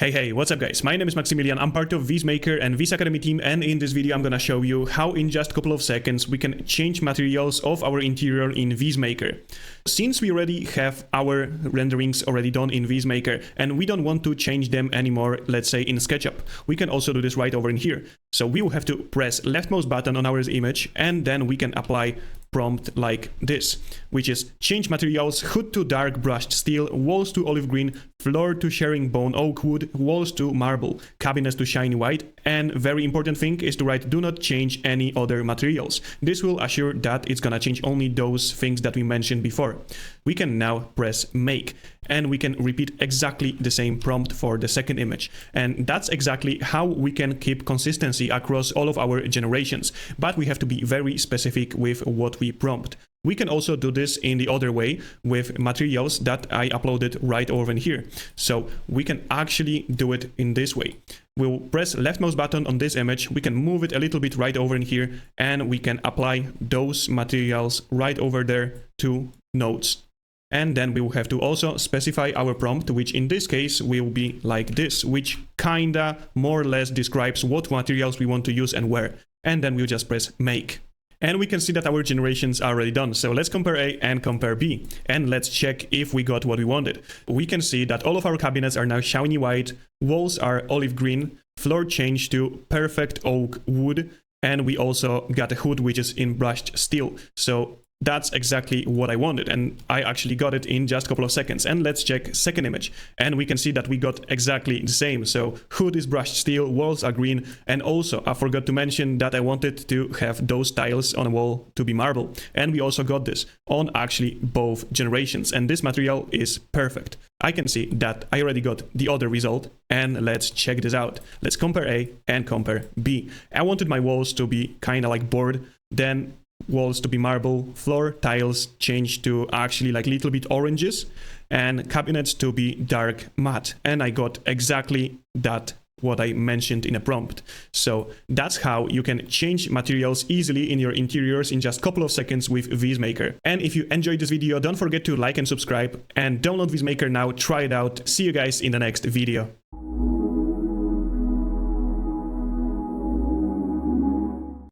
Hey, what's up guys? My name is Maximilian, I'm part of VizMaker and Viz Academy team, and in this video I'm gonna show you how in just a couple of seconds we can change materials of our interior in VizMaker. Since we already have our renderings already done in VizMaker and we don't want to change them anymore, let's say in SketchUp, we can also do this right over in here. So we will have to press left mouse button on our image and then we can apply prompt like this, which is change materials: hood to dark brushed steel, walls to olive green, floor to herringbone oak wood, walls to marble, cabinets to shiny white, and very important thing is to write do not change any other materials. This will assure that it's gonna change only those things that we mentioned before. We can now press make and we can repeat exactly the same prompt for the second image, and that's exactly how we can keep consistency across all of our generations, but we have to be very specific with what we prompt. We can also do this in the other way with materials that I uploaded right over in here. So we can actually do it in this way. We'll press left mouse button on this image, we can move it a little bit right over in here, and we can apply those materials right over there to nodes. And then we will have to also specify our prompt, which in this case will be like this, which kinda more or less describes what materials we want to use and where. And then we'll just press make. And we can see that our generations are already done. So let's compare A and compare B. And let's check if we got what we wanted. We can see that all of our cabinets are now shiny white, walls are olive green, floor changed to perfect oak wood, and we also got a hood which is in brushed steel. So that's exactly what I wanted, and I actually got it in just a couple of seconds. And let's check second image, and we can see that we got exactly the same. So hood is brushed steel, walls are green, and also I forgot to mention that I wanted to have those tiles on the wall to be marble, and we also got this on actually both generations, and this material is perfect. I can see that I already got the other result, and let's check this out. Let's compare A and compare B. I wanted my walls to be kind of like board, then walls to be marble, floor tiles changed to actually like little bit oranges, and cabinets to be dark matte, and I got exactly that what I mentioned in a prompt. So that's how you can change materials easily in your interiors in just a couple of seconds with VizMaker. And if you enjoyed this video, don't forget to like and subscribe, and download VizMaker now, try it out. See you guys in the next video.